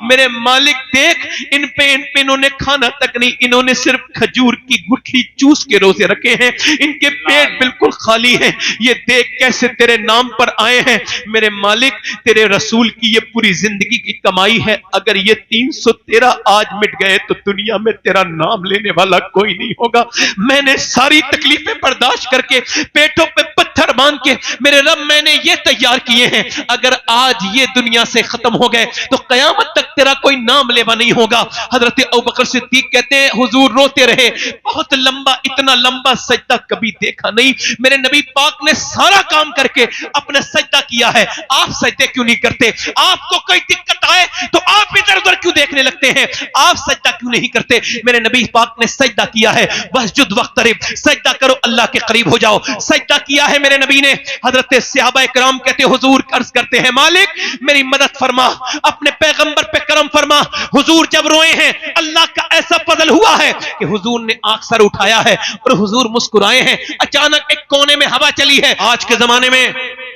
میرے مالک دیکھ ان پہ انہوں نے کھانا تک نہیں، انہوں نے صرف کھجور کی گٹھلی چوس کے روزے رکھے ہیں، ان کے پیٹ بالکل خالی ہیں، یہ دیکھ کیسے تیرے نام پر آئے ہیں۔ میرے مالک تیرے رسول کی یہ پوری زندگی کی کمائی ہے، اگر یہ 313 آج مٹ گئے تو دنیا میں تیرا نام لینے والا کوئی نہیں ہوگا۔ میں نے ساری تکلیفیں برداشت کر کے پیٹوں پہ پتھر باندھ کے میرے رب میں نے یہ تیار کیے ہیں، اگر آج یہ دنیا سے ختم ہو گئے تو قیامت تک تیرا کوئی نام لیوا نہیں ہوگا۔ حضرت ابوبکر صدیق کہتے ہیں حضور روتے رہے، بہت لمبا، اتنا لمبا سجدہ کبھی دیکھا نہیں، میرے نبی پاک نے سارا کام کر کے اپنا سجدہ کیا ہے، آپ سجدے کیوں نہیں کرتے؟ آپ کو کوئی دقت آئے تو آپ ادھر ادھر کیوں دیکھنے لگتے ہیں؟ آپ سجدہ کیوں نہیں کرتے؟ میرے نبی پاک نے سجدہ کیا ہے، واسجد واقترب، سجدہ کرو اللہ کے قریب ہو جاؤ، سجدہ کیا ہے میرے نبی نے۔ حضرت صحابہ کرام کہتے حضور عرض کرتے ہیں مالک میری مدد فرما، اپنے پیغمبر پہ کرم فرما۔ حضور جب روئے ہیں اللہ کا ایسا فضل ہوا ہے کہ حضور نے آنکھ سر اٹھایا ہے اور حضور مسکرائے ہیں، اچانک ایک کونے میں ہوا چلی ہے۔ آج کے زمانے میں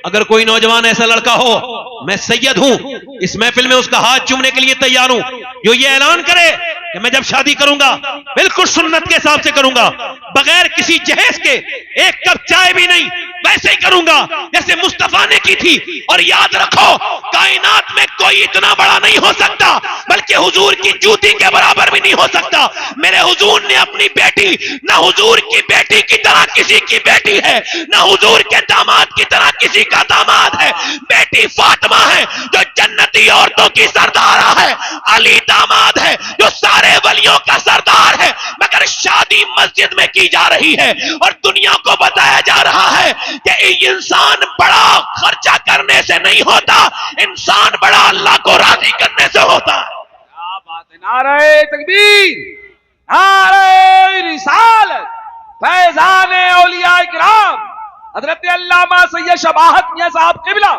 اگر کوئی نوجوان ایسا لڑکا ہو میں سید ہوں، اس محفل میں اس کا ہاتھ چومنے کے لیے تیار ہوں، جو یہ اعلان کرے کہ میں جب شادی کروں گا بالکل سنت کے حساب سے کروں گا، بغیر کسی جہیز کے، ایک کپ چائے بھی نہیں، ویسے ہی کروں گا جیسے مصطفیٰ نے کی تھی۔ اور یاد رکھو کائنات میں کوئی اتنا بڑا نہیں ہو سکتا بلکہ حضور کی جوتی کے برابر بھی نہیں ہو سکتا۔ میرے حضور نے اپنی بیٹی، نہ حضور کی بیٹی کی طرح کسی کی بیٹی ہے، نہ حضور کے داماد کی طرح کسی کا داماد ہے۔ بیٹی فاطمہ ہے جو جنتی عورتوں کی سردارہ ہے، علی داماد ہے جو سارے ولیوں کا سردار ہے، مگر شادی مسجد میں کی جا رہی ہے اور دنیا کو بتایا جا رہا ہے کہ انسان بڑا خرچہ کرنے سے نہیں ہوتا، انسان بڑا اللہ کو راضی کرنے سے ہوتا ہے۔ کیا بات ہے! نعرہ تکبیر، نعرہ رسالت، فیضان اولیاء کرام حضرت علامہ سید شباہت میاں صاحب قبلہ،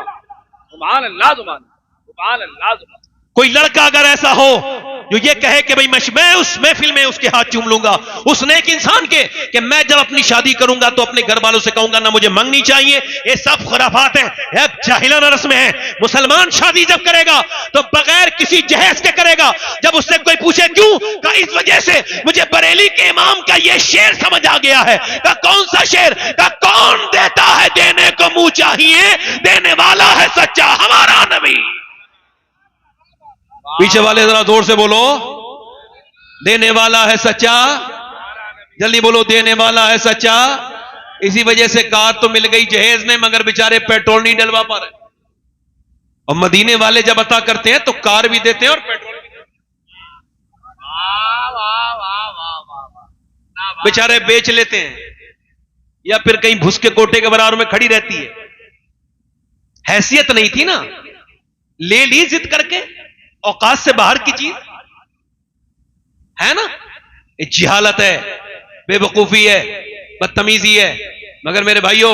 سبحان اللہ سبحان اللہ سبحان اللہ سبحان اللہ۔ کوئی لڑکا اگر ایسا ہو جو یہ کہے کہ بھئی میں اس محفل میں اس کے ہاتھ چوم لوں گا، اس نیک انسان کے کہ میں جب اپنی شادی کروں گا تو اپنے گھر والوں سے کہوں گا نہ مجھے منگنی چاہیے، یہ سب خرافات ہیں، یہ جاہلانہ رسمیں ہیں۔ مسلمان شادی جب کرے گا تو بغیر کسی جہیز کے کرے گا۔ جب اس سے کوئی پوچھے کیوں، کہ اس وجہ سے مجھے بریلی کے امام کا یہ شعر سمجھ آ گیا ہے۔ کہ کون سا شعر؟ کہ کون دیتا ہے دینے کو منہ چاہیے، دینے والا ہے سچا ہمارا نبی۔ پیچھے والے ذرا زور سے بولو، دینے والا ہے سچا، جلدی بولو، دینے والا ہے سچا۔ اسی وجہ سے کار تو مل گئی جہیز میں مگر بیچارے پیٹرول نہیں ڈلوا پا رہے، اور مدینے والے جب عطا کرتے ہیں تو کار بھی دیتے ہیں اور پیٹرول بھی دیتے ہیں، بیچارے بیچ لیتے ہیں یا پھر کہیں بھس کے کوٹے کے برابر میں کھڑی رہتی ہے۔ حیثیت نہیں تھی نا، لے لی ضد کر کے، اوقات سے باہر کی چیز ہے نا، جہالت ہے، بے وقوفی ہے، بدتمیزی ہے۔ مگر میرے بھائیوں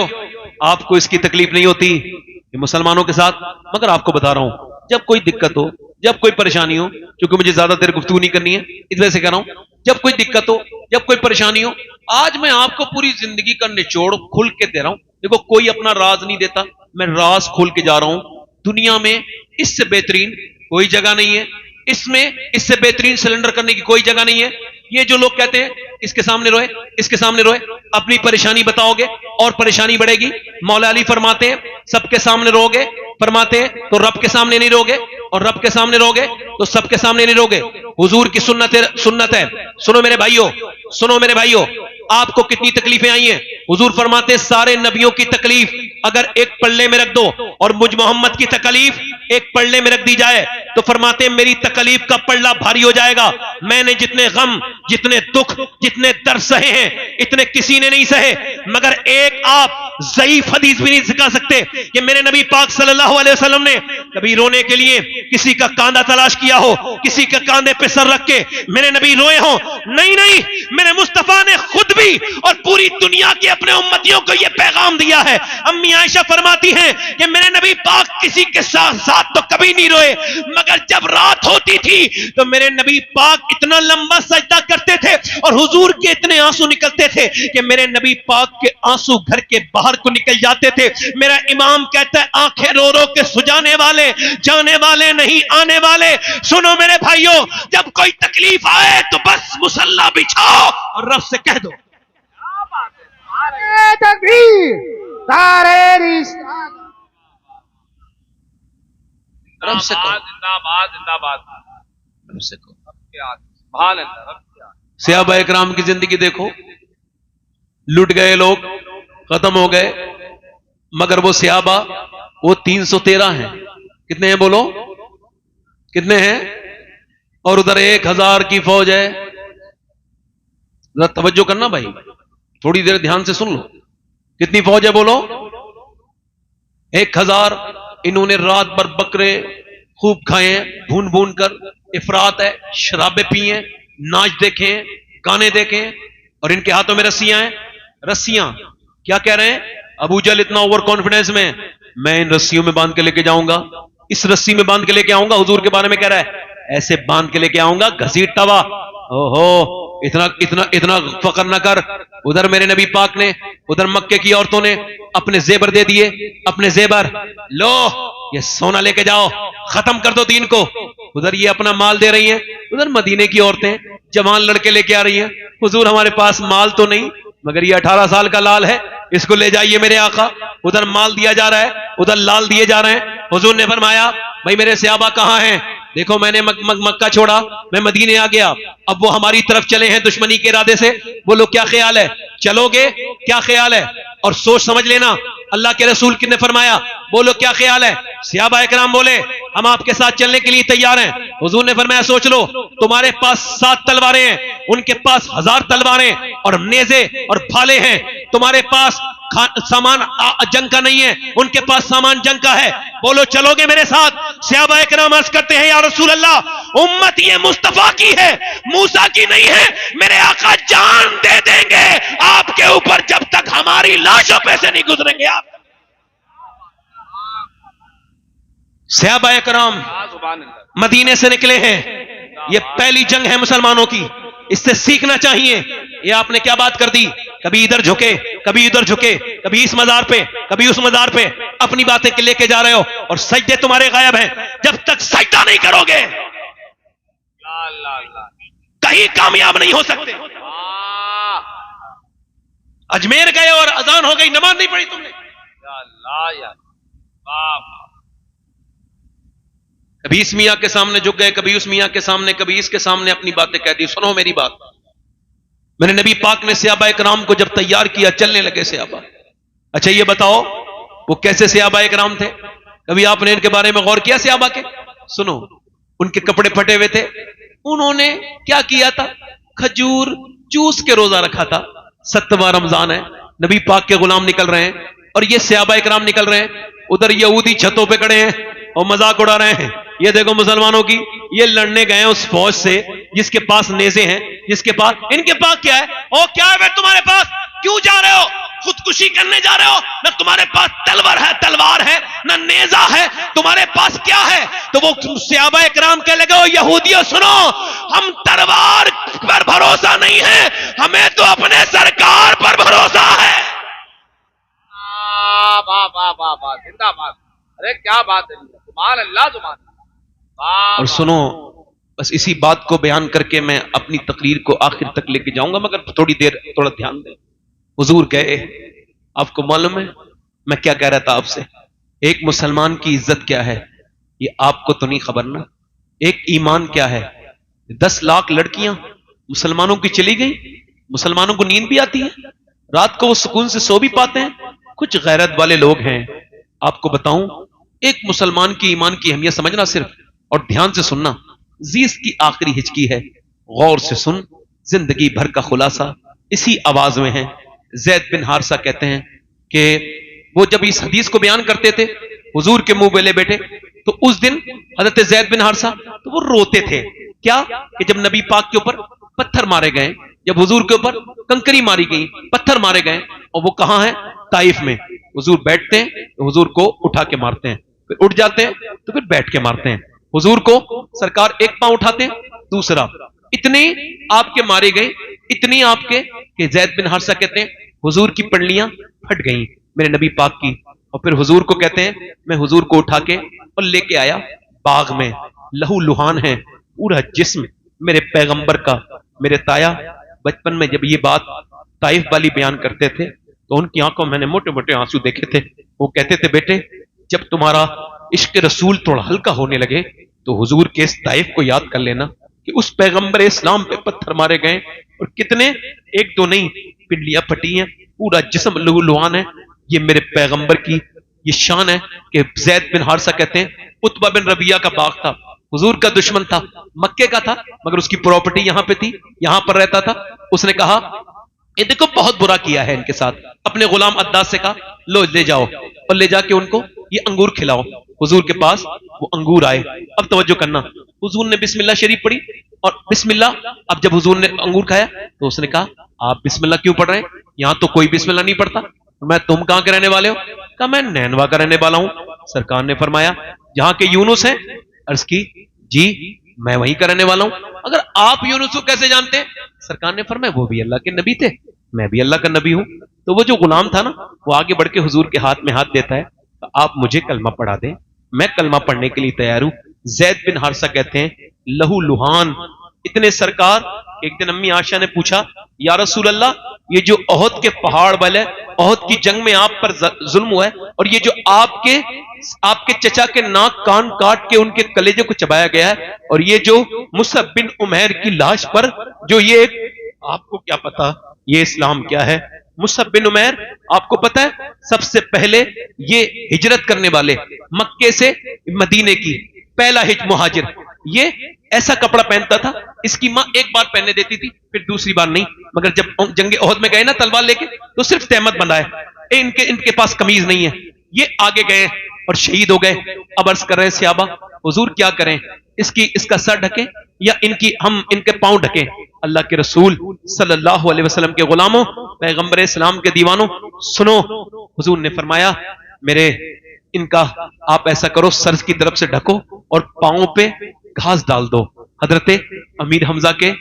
آپ کو اس کی تکلیف نہیں ہوتی کہ مسلمانوں کے ساتھ، مگر آپ کو بتا رہا ہوں جب کوئی دقت ہو، جب کوئی پریشانی ہو، چونکہ مجھے زیادہ دیر گفتگو نہیں کرنی ہے اس وجہ سے کہہ رہا ہوں، جب کوئی دقت ہو، جب کوئی پریشانی ہو، آج میں آپ کو پوری زندگی کا نچوڑ کھل کے دے رہا ہوں۔ دیکھو کوئی اپنا راز نہیں دیتا، میں راز کھول کے جا رہا ہوں۔ دنیا میں اس سے بہترین کوئی جگہ نہیں ہے، اس میں اس سے بہترین سلنڈر کرنے کی کوئی جگہ نہیں ہے۔ یہ جو لوگ کہتے ہیں اس کے سامنے روئے، اس کے سامنے روئے، اپنی پریشانی بتاؤ گے اور پریشانی بڑھے گی۔ مولا علی فرماتے ہیں سب کے سامنے رو گے، فرماتے ہیں تو رب کے سامنے نہیں رو گے، اور رب کے سامنے رو گے تو سب کے سامنے نہیں رو گے۔ حضور کی سنت ہے۔ سنو میرے بھائیوں، سنو میرے بھائیوں، آپ کو کتنی تکلیفیں آئی ہیں۔ حضور فرماتے ہیں سارے نبیوں کی تکلیف اگر ایک پلڑے میں رکھ دو اور مجھ محمد کی تکلیف ایک پلڑے میں رکھ دی جائے تو فرماتے ہیں میری تکلیف کا پلڑا بھاری ہو جائے گا۔ میں نے جتنے غم، جتنے دکھ، جتنے درد سہے ہیں اتنے کسی نے نہیں سہے، مگر ایک آپ ضعیف حدیث بھی نہیں سکھا سکتے کہ میرے نبی پاک صلی اللہ علیہ وسلم نے کبھی رونے کے لیے کسی کا کاندھا تلاش کیا ہو، کسی کے کاندھے پہ سر رکھ کے میرے نبی روئے ہوں؟ نہیں، میرے مصطفیٰ نے خود بھی اور پوری دنیا کے اپنے امتیوں کو یہ پیغام دیا ہے۔ امی عائشہ فرماتی ہیں کہ میرے نبی پاک کسی کے ساتھ تو کبھی نہیں روئے، مگر جب رات ہوتی تھی تو میرے نبی پاک اتنا لمبا سجدہ کرتے تھے اور حضور کے اتنے آنسو نکلتے تھے کہ میرے نبی پاک کے آنسو گھر کے باہر کو نکل جاتے تھے. میرا امام کہتا ہے آنکھیں رو رو کے سجانے والے جانے والے نہیں آنے والے. سنو میرے بھائیوں، جب کوئی تکلیف آئے تو بس مصلی بچھاؤ اور رب سے کہہ دو تکبیر، نعرہ رسالت. رب سے کہو، زندہ باد زندہ باد. رب سے کہو. سبحان اللہ. صحابہ اکرام کی زندگی دیکھو، لٹ گئے لوگ، ختم ہو گئے، مگر وہ صحابہ وہ 313 ہیں. کتنے ہیں بولو؟ کتنے ہیں؟ اور ادھر 1000 کی فوج ہے. ذرا توجہ کرنا بھائی، تھوڑی دیر دھیان سے سن لو. کتنی فوج ہے بولو؟ 1000. انہوں نے رات بھر بکرے خوب کھائے ہیں بھون بھون کر، افراط ہے، شرابیں پی ہیں، ناچ دیکھیں، گانے دیکھیں، اور ان کے ہاتھوں میں رسیاں ہیں. رسیاں کیا کہہ رہے ہیں؟ ابو جہل اتنا اوور کانفیڈنس میں ان رسیوں میں باندھ کے لے کے جاؤں گا، اس رسی میں باندھ کے لے کے آؤں گا. حضور کے بارے میں کہہ رہا ہے ایسے باندھ کے لے کے آؤں گا گھسیٹتا ہوا. اوہو، اتنا فخر نہ کر. ادھر میرے نبی پاک نے، ادھر مکے کی عورتوں نے اپنے زیور دے دیے، اپنے زیور لو یہ سونا لے کے جاؤ، ختم کر دو دین کو. ادھر یہ اپنا مال دے رہی ہیں، ادھر مدینے کی عورتیں جوان لڑکے لے کے آ رہی ہیں. حضور ہمارے پاس مال تو نہیں مگر یہ 18 سال کا لال ہے، اس کو لے جائیے میرے آقا. ادھر مال دیا جا رہا ہے، ادھر لال دیے جا رہے ہیں. حضور نے فرمایا بھائی میرے صحابہ کہاں ہیں؟ دیکھو میں نے مکہ چھوڑا، میں مدینے آ گیا، اب وہ ہماری طرف چلے ہیں دشمنی کے ارادے سے. بولو کیا خیال ہے؟ چلو گے؟ کیا خیال ہے؟ اور سوچ سمجھ لینا اللہ کے رسول نے فرمایا بولو کیا خیال ہے؟ صحابہ اکرام بولے ہم آپ کے ساتھ چلنے کے لیے تیار ہیں. حضور نے فرمایا سوچ لو، تمہارے پاس 7 تلواریں ہیں، ان کے پاس 1000 تلواریں اور نیزے اور بھالے ہیں. تمہارے پاس سامان جنگ کا نہیں ہے، ان کے پاس سامان جنگ کا ہے. بولو چلو گے میرے ساتھ؟ صحابہ اکرام عرض کرتے ہیں یا رسول اللہ امت یہ مصطفیٰ کی ہے، موسیٰ کی نہیں ہے. میرے آقا جان دے دیں گے آپ کے اوپر جب تک ہماری لاشوں پہ سے نہیں گزریں گے. آپ صحابہ اکرام مدینے سے نکلے ہیں، یہ پہلی جنگ ہے مسلمانوں کی، اس سے سیکھنا چاہیے. یہ آپ نے کیا بات کر دی؟ کبھی ادھر جھکے، کبھی ادھر جھکے، کبھی اس مزار پہ، کبھی اس مزار پہ، اپنی باتیں لے کے جا رہے ہو اور سجدے تمہارے غائب ہیں. جب تک سجدہ نہیں کرو گے کہیں کامیاب نہیں ہو سکتے. اجمیر گئے اور اذان ہو گئی، نماز نہیں پڑھی تم نے. کبھی اس میاں کے سامنے جھک گئے، کبھی اس میاں کے سامنے، کبھی اس کے سامنے اپنی باتیں کہہ دی. سنو میری بات، میرے نبی پاک نے صحابہ اکرام کو جب تیار کیا چلنے لگے صحابہ. اچھا یہ بتاؤ وہ کیسے صحابہ اکرام تھے؟ کبھی آپ نے ان کے بارے میں غور کیا صحابہ کے؟ سنو، ان کے کپڑے پھٹے ہوئے تھے، انہوں نے کیا کیا تھا؟ کھجور چوس کے روزہ رکھا تھا. 7واں رمضان ہے، نبی پاک کے غلام نکل رہے ہیں اور یہ صحابہ اکرام نکل رہے ہیں. ادھر یہودی چھتوں پہ کھڑے ہیں اور مذاق اڑا رہے ہیں. یہ دیکھو مسلمانوں کی، یہ لڑنے گئے ہیں اس فوج سے جس کے پاس نیزے ہیں، جس کے پاس، ان کے پاس کیا ہے؟ او کیا ہے تمہارے پاس؟ کیوں جا رہے ہو؟ خودکشی کرنے جا رہے ہو؟ نہ تمہارے پاس تلوار ہے نہ نیزہ ہے، تمہارے پاس کیا ہے؟ تو وہ صحابہ اکرام کہنے لگے او یہودیوں سنو، ہم تلوار پر بھروسہ نہیں ہے، ہمیں تو اپنے سرکار پر بھروسہ ہے. واہ واہ واہ واہ، زندہ باد. ارے کیا بات ہے، سبحان اللہ سبحان اللہ. اور سنو، بس اسی بات کو بیان کر کے میں اپنی تقریر کو آخر تک لے کے جاؤں گا، مگر تھوڑی دیر تھوڑا دھیان دیں. حضور گئے، آپ کو معلوم ہے میں کیا کہہ رہا تھا آپ سے؟ ایک مسلمان کی عزت کیا ہے یہ آپ کو تو نہیں خبر نا. ایک ایمان کیا ہے. 10 لاکھ لڑکیاں مسلمانوں کی چلی گئی، مسلمانوں کو نیند بھی آتی ہے، رات کو وہ سکون سے سو بھی پاتے ہیں. کچھ غیرت والے لوگ ہیں، آپ کو بتاؤں ایک مسلمان کی ایمان کی اہمیت سمجھنا صرف، اور دھیان سے سننا. زیس کی آخری ہچکی ہے، غور سے سن، زندگی بھر کا خلاصہ اسی آواز میں ہے. زید بن حارثہ کہتے ہیں کہ وہ جب اس حدیث کو بیان کرتے تھے حضور کے منہ بلے بیٹھے، تو اس دن حضرت زید بن حارثہ تو وہ روتے تھے. کیا کہ جب نبی پاک کے اوپر پتھر مارے گئے، جب حضور کے اوپر کنکری ماری گئی، پتھر مارے گئے، اور وہ کہاں ہیں؟ طائف میں. حضور بیٹھتے ہیں تو حضور کو اٹھا کے مارتے ہیں، پھر اٹھ جاتے ہیں تو پھر بیٹھ کے مارتے ہیں. حضور کو سرکار ایک پاؤں اٹھاتے ہیں، دوسرا اتنے آپ کے مارے گئے، اتنی آپ کے کہ زید بن حارثہ کہتے ہیں حضور کی پنڈلیاں پھٹ گئیں میرے نبی پاک کی، اور پھر حضور کو کہتے ہیں میں حضور کو اٹھا کے اور لے کے آیا باغ میں، لہو لہان ہے پورا جسم میرے پیغمبر کا۔ میرے تایا بچپن میں جب یہ بات طائف والی بیان کرتے تھے تو ان کی آنکھوں میں نے موٹے موٹے آنسو دیکھے تھے۔ وہ کہتے تھے بیٹے جب تمہارا عشق رسول تھوڑا ہلکا ہونے لگے تو حضور کے اس طائف کو یاد کر لینا کہ اس پیغمبر اسلام پہ پتھر مارے گئے اور کتنے، ایک دو نہیں، پنڈلیاں پھٹی ہیں، پورا جسم لہو لہان ہے۔ یہ میرے پیغمبر کی یہ شان ہے کہ زید بن حارثہ کہتے ہیں عتبہ بن ربیعہ کا باغ تھا، حضور کا دشمن تھا، مکے کا تھا، مگر اس کی پراپرٹی یہاں پہ تھی، یہاں پر رہتا تھا۔ اس نے کہا یہ دیکھو بہت برا کیا ہے ان کے ساتھ، اپنے غلام عداس سے کہا لو لے جاؤ اور لے جا کے ان کو یہ انگور کھلاؤ۔ حضور کے پاس وہ انگور آئے۔ اب توجہ کرنا، حضور نے بسم اللہ شریف پڑھی اور بسم اللہ، اب جب حضور نے انگور کھایا تو اس نے کہا آپ بسم اللہ کیوں پڑھ رہے ہیں؟ یہاں تو کوئی بسم اللہ نہیں پڑھتا۔ میں تم کہاں کے رہنے والے ہو؟ کہا میں نینوا کا رہنے والا ہوں۔ سرکار نے فرمایا جہاں کے یونس ہیں؟ عرض کی جی میں وہیں کا رہنے والا ہوں۔ اگر آپ یونس کو کیسے جانتے ہیں؟ سرکار نے فرمایا وہ بھی اللہ کے نبی تھے، میں بھی اللہ کا نبی ہوں۔ تو وہ جو غلام تھا نا وہ آگے بڑھ کے حضور کے ہاتھ میں ہاتھ دیتا ہے، آپ مجھے کلمہ پڑھا دیں، میں کلمہ پڑھنے کے لیے تیار ہوں۔ زید بن حارثہ کہتے ہیں لہو لہان اتنے سرکار، ایک دن امی عائشہ نے پوچھا یا رسول اللہ یہ جو احد کے پہاڑ والے احد کی جنگ میں آپ پر ظلم ہوا ہے اور یہ جو آپ کے چچا کے ناک کان کاٹ کے ان کے کلیجے کو چبایا گیا ہے اور یہ جو مصعب بن عمیر کی لاش پر جو یہ، آپ کو کیا پتا یہ اسلام کیا ہے؟ مصعب بن عمیر آپ کو پتا ہے سب سے پہلے یہ ہجرت کرنے والے مکے سے مدینے کی پہلا مہاجر، یہ ایسا کپڑا پہنتا تھا اس کی ماں ایک بار پہننے دیتی تھی پھر دوسری بار نہیں، مگر جب جنگ احد میں گئے نا تلوار لے کے تو صرف تہمت بنا ہے، ان کے پاس قمیض نہیں ہے، یہ آگے گئے اور شہید ہو گئے۔ اب عرض کر رہے ہیں صحابہ حضور کیا کریں، اس کا سر ڈھکیں یا ہم ان کے پاؤں ڈھکیں؟ اللہ کے رسول صلی اللہ علیہ وسلم کے غلاموں، پیغمبر اسلام کے دیوانوں سنو، حضور نے فرمایا میرے ان کا آپ ایسا کرو سر کی طرف سے ڈھکو اور پاؤں پہ گھاس ڈال دو۔ حضرت امیر حمزہ کے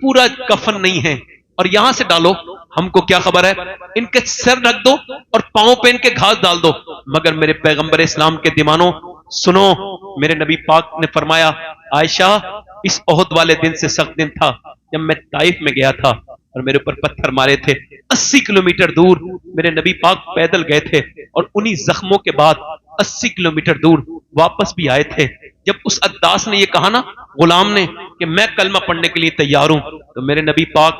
پورا کفن نہیں ہے اور یہاں سے ڈالو، ہم کو کیا خبر ہے، ان کے سر ڈھک دو اور پاؤں پہ ان کے گھاس ڈال دو۔ مگر میرے پیغمبر اسلام کے دیوانوں سنو، میرے نبی پاک نے فرمایا عائشہ اس احد والے دن سے سخت دن تھا جب میں طائف میں گیا تھا اور میرے اوپر پتھر مارے تھے، 80 کلومیٹر دور میرے نبی پاک پیدل گئے تھے اور انہی زخموں کے بعد 80 کلومیٹر دور واپس بھی آئے تھے۔ جب اس عداس نے یہ کہا نا غلام نے کہ میں کلمہ پڑھنے کے لیے تیار ہوں، تو میرے نبی پاک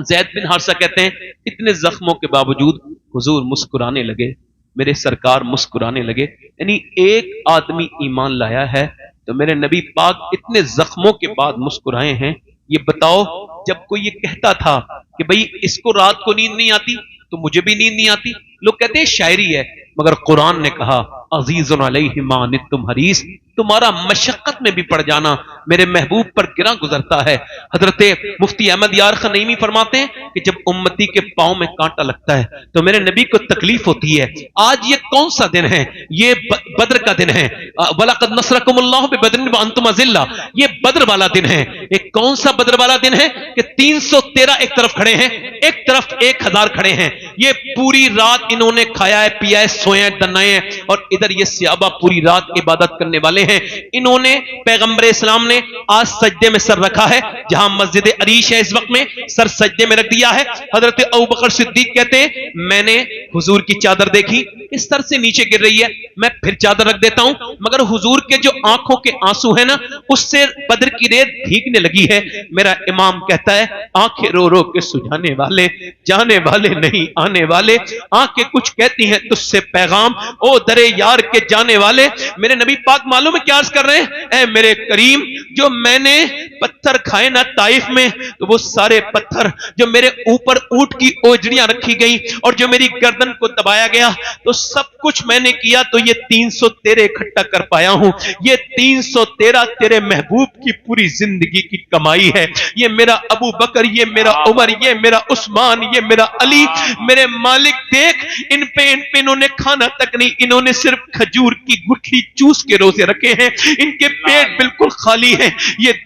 زید بن حارثہ کہتے ہیں اتنے زخموں کے باوجود حضور مسکرانے لگے، میرے سرکار مسکرانے لگے۔ یعنی ایک آدمی ایمان لایا ہے تو میرے نبی پاک اتنے زخموں کے بعد مسکرائے ہیں۔ یہ بتاؤ جب کوئی یہ کہتا تھا کہ بھئی اس کو رات کو نیند نہیں آتی تو مجھے بھی نیند نہیں آتی، لوگ کہتے ہیں شاعری ہے، مگر قرآن نے کہا عزیز علیہ ما عنتم حریص، تمہارا مشقت میں بھی پڑ جانا میرے محبوب پر گراں گزرتا ہے۔ حضرت مفتی احمد یار خنیمی فرماتے ہیں کہ جب امتی کے پاؤں میں کانٹا لگتا ہے تو میرے نبی کو تکلیف ہوتی ہے۔ آج یہ کون سا دن ہے؟ یہ بدر کا دن ہے، وَلَقَدْ نَصْرَكُمُ اللَّهُ بِبَدْرٍ وَأَنْتُمْ أَذِلَّةٌ، یہ بدر والا دن ہے۔ ایک کون سا بدر والا دن ہے کہ 313 ایک طرف کھڑے ہیں، ایک طرف 1000 کھڑے ہیں، یہ پوری رات انہوں نے کھایا ہے، پیا ہے، سوئے ہیں، دنائے ہیں، اور ادھر یہ صحابہ پوری رات عبادت کرنے والے ہیں۔ انہوں نے پیغمبر اسلام نے آج سجدے میں سر رکھا ہے، جہاں مسجد عریش ہے اس وقت میں سر سجدے میں رکھ دیا ہے۔ حضرت ابوبکر صدیق کہتے ہیں میں نے حضور کی چادر دیکھی اس سر سے نیچے گر رہی ہے، میں پھر چادر رکھ دیتا ہوں، مگر حضور کے جو آنکھوں کے آنسو ہیں نا اس سے بدر کی ریت بھیگنے لگی ہے۔ میرا امام کہتا ہے آنکھیں رو رو کے سجھانے والے، جانے والے نہیں آنے والے، آنکھیں کچھ کہتی ہیں تجھ سے پیغام، او درے یار کے جانے والے۔ میرے نبی پاک معلوم ہے کیا عرض کر رہے ہیں؟ اے میرے کریم جو میں نے پتھر کھائے نا طائف میں تو وہ سارے پتھر جو میرے اوپر اونٹ کی اوجڑیاں رکھی گئیں اور جو میری گردن کو دبایا گیا تو سب کچھ میں نے کیا تو یہ 313 اکٹھا کر پایا ہوں۔ یہ 313 تیرے محبوب کی پوری زندگی کی کمائی ہے۔ یہ میرا ابو بکر، یہ میرا عمر، یہ میرا عثمان، یہ میرا علی، میرے مالک دیکھ ان پہ انہوں نے کھانا تک نہیں، انہوں نے صرف کھجور کی گٹھلی چوس کے روزے رکھے ہیں، ان کے پیٹ بالکل خالی ہیں۔ یہ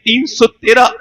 313